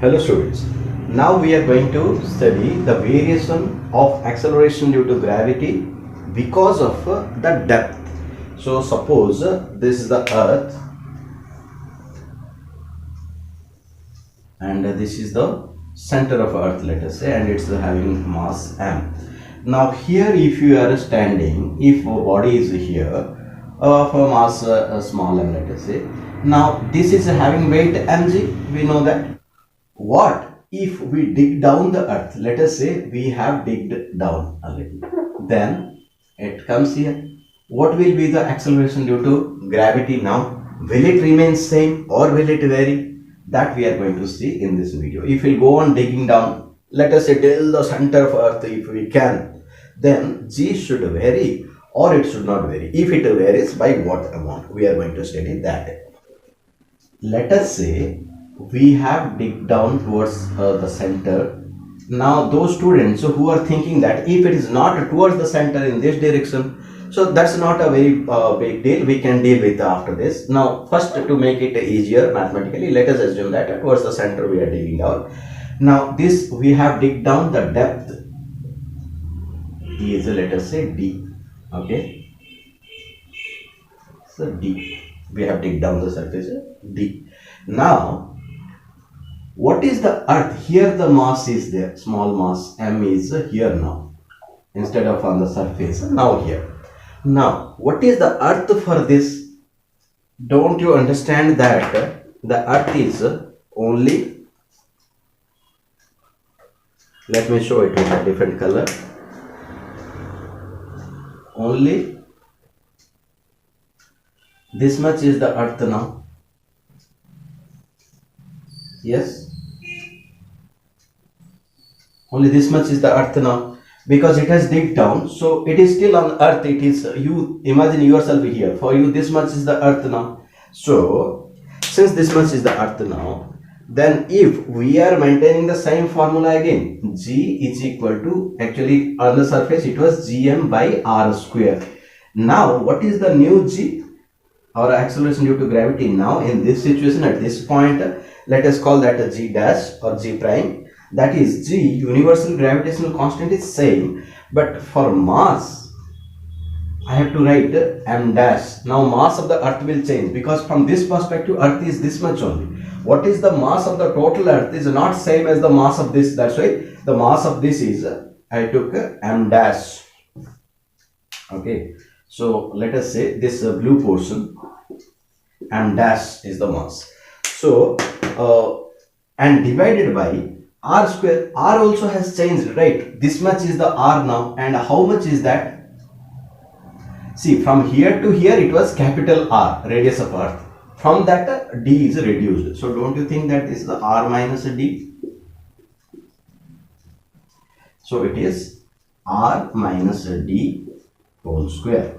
Hello students, now we are going to study the variation of acceleration due to gravity because of the depth. So suppose this is the earth and this is the center of earth, let us say, and it's having mass m. Now here if you are standing, if a body is here of a mass small m, let us say, now this is having weight mg, we know that. What if we dig down the earth? Let us say we have digged down a little, then it comes here. What will be the acceleration due to gravity now? Will it remain same or will it vary? That we are going to see in this video. If we go on digging down, let us say till the center of earth if we can, then g should vary or it should not vary. If it varies, by what amount? We are going to study that. Let us say we have digged down towards the center. Now those students who are thinking that if it is not towards the center in this direction, so that's not a very big deal, we can deal with after this. Now first, to make it easier mathematically, let us assume that towards the center we are digging down. Now this we have digged down, the depth is, let us say, d. Okay, so d, we have digged down the surface d. Now what is the earth? Here the mass is there, small mass m is here now, instead of on the surface, now here. Now what is the earth for this? Don't you understand that the earth is only, let me show it with a different color, only this much is the earth now. Yes, only this much is the earth now, because it has digged down, so it is still on earth. It is, you imagine yourself here, for you this much is the earth now. So since this much is the earth now, then if we are maintaining the same formula again, g is equal to, actually on the surface it was gm by r square. Now what is the new g, or acceleration due to gravity now in this situation at this point? Let us call that a g dash or g prime. That is, g, universal gravitational constant, is same, but for mass I have to write m dash. Now mass of the earth will change, because from this perspective earth is this much only. What is the mass of the total earth is not same as the mass of this. That's why the mass of this is, I took m dash. Okay, so let us say this blue portion, m dash is the mass. So and divided by r square. R also has changed, right? This much is the r now, and how much is that? See, from here to here it was capital R, radius of earth. From that d is reduced. So don't you think that this is the r minus d? So it is r minus d whole square.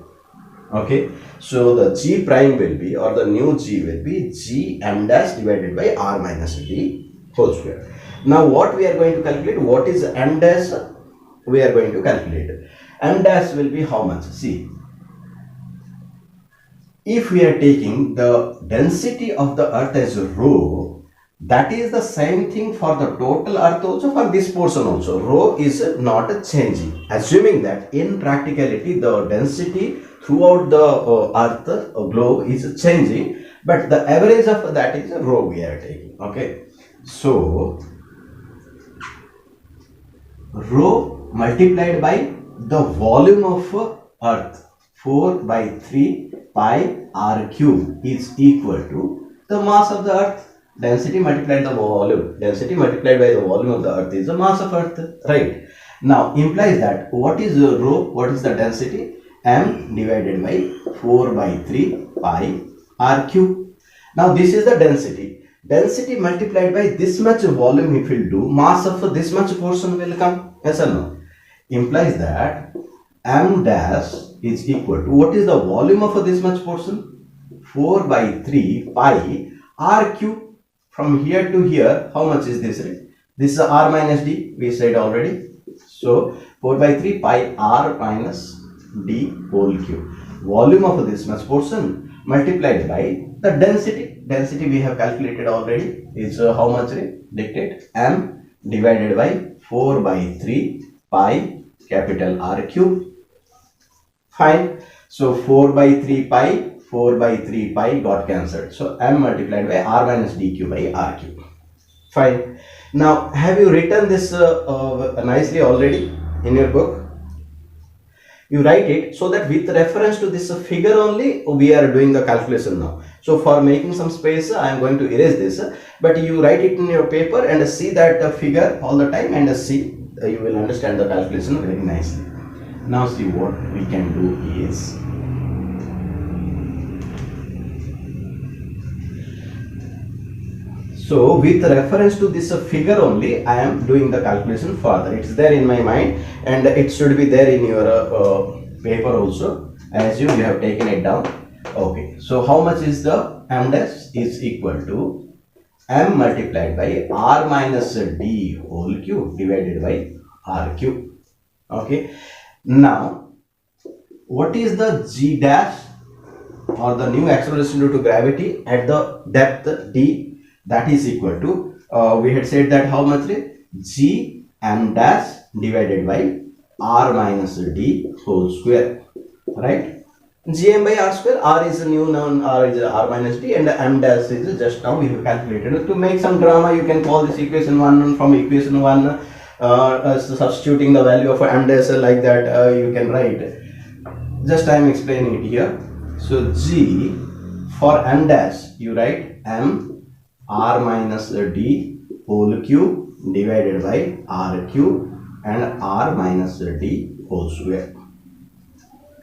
Okay, so the g prime will be, or the new g will be, g m dash divided by r minus d whole square. Now what we are going to calculate? What is m dash? We are going to calculate. M dash will be how much? See, if we are taking the density of the earth as rho, that is the same thing for the total earth also, for this portion also. Rho is not changing, assuming that in practicality the density throughout the earth globe is changing, but the average of that is rho we are taking. Okay, so rho multiplied by the volume of earth, 4 by 3 pi r cube, is equal to the mass of the earth. Density multiplied the volume, density multiplied by the volume of the earth is the mass of earth, right? Now implies that what is rho, what is the density? M divided by 4 by 3 pi r cube. Now this is the density. Density multiplied by this much volume, if we do, mass of this much portion will come. Yes or no? Implies that m dash is equal to, what is the volume of this much portion? 4 by 3 pi r cube. From here to here, how much is this? This is r minus d, we said already. So 4 by 3 pi r minus d whole cube. Volume of this much portion multiplied by the density. Density we have calculated already is how much? Dictate m divided by 4 by 3 pi capital R cube. Fine. So 4 by 3 pi, 4 by 3 pi got cancelled. So m multiplied by r minus dq by r cube. Fine. Now have you written this nicely already in your book? You write it so that with reference to this figure only we are doing the calculation now. So for making some space I am going to erase this, but you write it in your paper and see that figure all the time and see you will understand the calculation very nicely. Now see what we can do is, so with reference to this figure only I am doing the calculation further. It's there in my mind and it should be there in your paper also, as you have taken it down. Okay, so how much is the m dash is equal to m multiplied by r minus d whole cube divided by r cube. Okay, now what is the g dash or the new acceleration due to gravity at the depth d? That is equal to we had said that how much? G m dash divided by r minus d whole square, right? Gm by r square, r is a new noun, r is r minus d, and m dash is just now we have calculated. To make some drama you can call this equation 1 from equation 1 substituting the value of m dash like that you can write. Just I am explaining it here. So g for m dash you write m r minus d whole cube divided by r cube and r minus d whole square.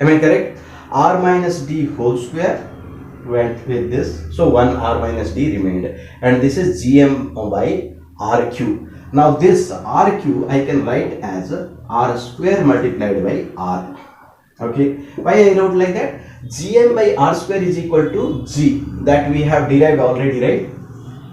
Am I correct? R minus d whole square went with this, so 1 r minus d remained, and this is gm by r cube. Now this r cube I can write as r square multiplied by r. Okay, why I wrote like that? Gm by r square is equal to g, that we have derived already, right?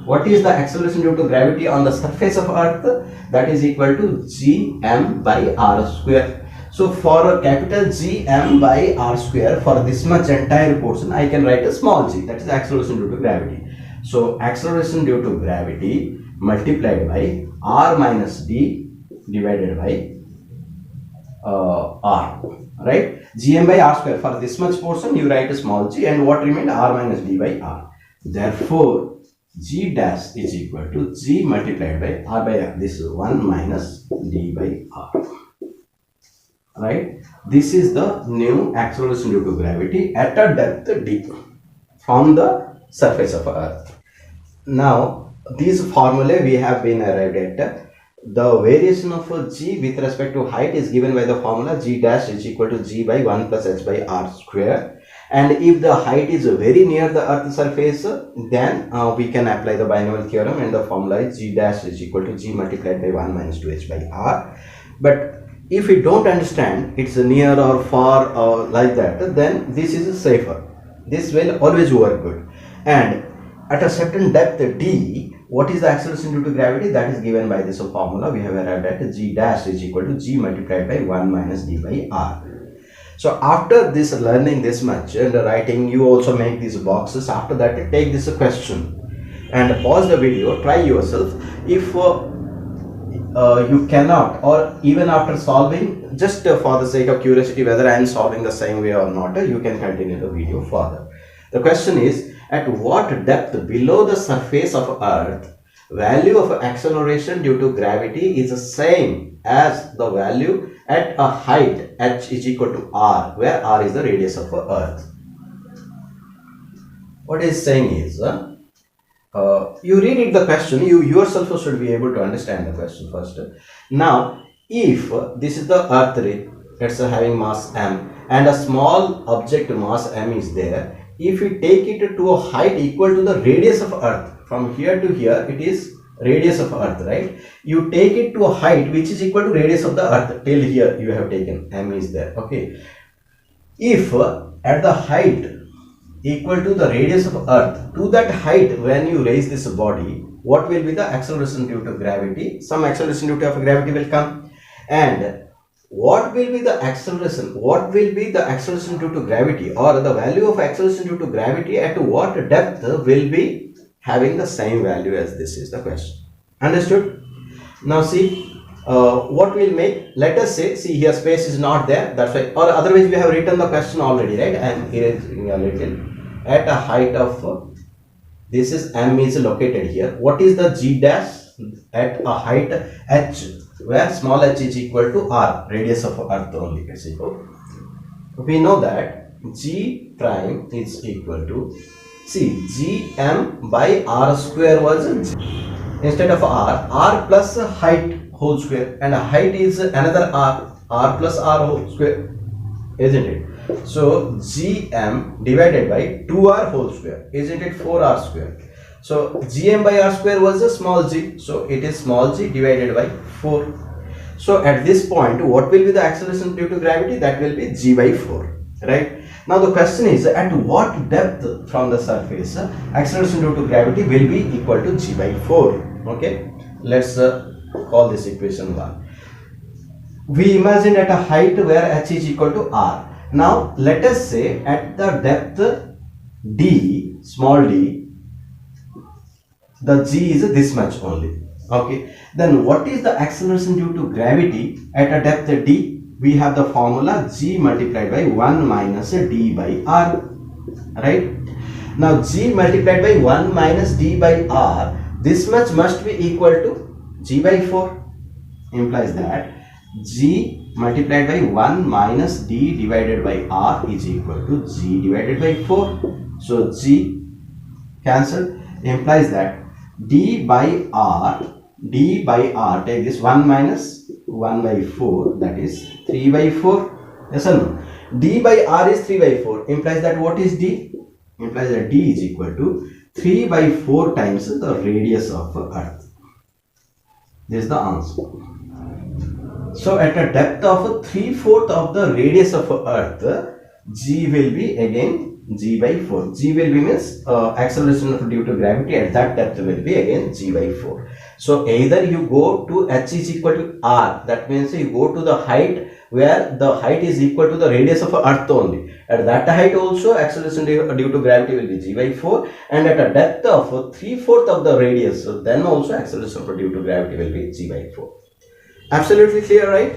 What is the acceleration due to gravity on the surface of earth? That is equal to gm by r square. So for a capital G m by r square, for this much entire portion I can write a small g, that is acceleration due to gravity. So acceleration due to gravity multiplied by r minus d divided by r, right? Gm by r square, for this much portion you write a small g, and what remained? R minus d by r. Therefore g dash is equal to g multiplied by r by r. This is 1 minus d by r, right? This is the new acceleration due to gravity at a depth d from the surface of earth. Now these formulae we have been arrived at. The variation of g with respect to height is given by the formula g dash is equal to g by 1 plus h by r square, and if the height is very near the earth surface, then we can apply the binomial theorem, and the formula is g dash is equal to g multiplied by 1 minus 2h by r. But if we don't understand it's near or far or like that, then this is safer. This will always work good. And at a certain depth d, what is the acceleration due to gravity? That is given by this formula. We have arrived at g dash is equal to g multiplied by 1 minus d by r. So after this learning this much and writing, you also make these boxes. After that, take this question and pause the video, try yourself. If you cannot, or even after solving, just for the sake of curiosity whether I am solving the same way or not, you can continue the video further. The question is, at what depth below the surface of earth value of acceleration due to gravity is the same as the value at a height h is equal to r, where r is the radius of earth? What is saying is, you read it the question, you yourself should be able to understand the question first. Now if this is the earth ray, it's having mass m, and a small object mass m is there, if we take it to a height equal to the radius of earth, from here to here it is radius of earth, right? You take it to a height which is equal to radius of the earth, till here you have taken, m is there, okay? If at the height equal to the radius of earth, to that height when you raise this body, what will be the acceleration due to gravity? Some acceleration due to gravity will come, and what will be the acceleration? What will be the acceleration due to gravity, or the value of acceleration due to gravity at what depth will be having the same value as this is the question. Understood? Now see, what we'll make, let us say, see here space is not there, that's why, or otherwise we have written the question already, right? I am erasing a little. At a height of, this is m is located here. What is the g dash at a height h, where small h is equal to r, radius of earth only. We know that g prime is equal to, see, gm by r square was g. Instead of r plus height whole square, and height is another r plus r whole square, isn't it? So gm divided by 2r whole square, isn't it? 4r square. So gm by r square was a small g, so it is small g divided by 4. So at this point, what will be the acceleration due to gravity? That will be g by 4, right? Now the question is, at what depth from the surface acceleration due to gravity will be equal to g by 4? Okay, let's call this equation 1. We imagine at a height where h is equal to r. Now let us say at the depth d, small d, the g is this much only. Okay, then what is the acceleration due to gravity at a depth d? We have the formula g multiplied by 1 minus d by r, right? Now g multiplied by 1 minus d by r, this much must be equal to g by 4, implies that g multiplied by 1 minus d divided by r is equal to g divided by 4. So g cancelled, implies that d by r, take this 1 minus 1 by 4, that is 3 by 4. Yes or no? D by r is 3 by 4, implies that what is d? Implies that d is equal to 3 by 4 times the radius of earth. This is the answer. So at a depth of 3/4 of the radius of earth, g will be again g by 4. G will be means acceleration due to gravity at that depth will be again g by 4. So either you go to h is equal to r, that means you go to the height where the height is equal to the radius of earth only. At that height also acceleration due to gravity will be g by 4, and at a depth of 3/4 of the radius, so then also acceleration due to gravity will be g by 4. Absolutely clear, right?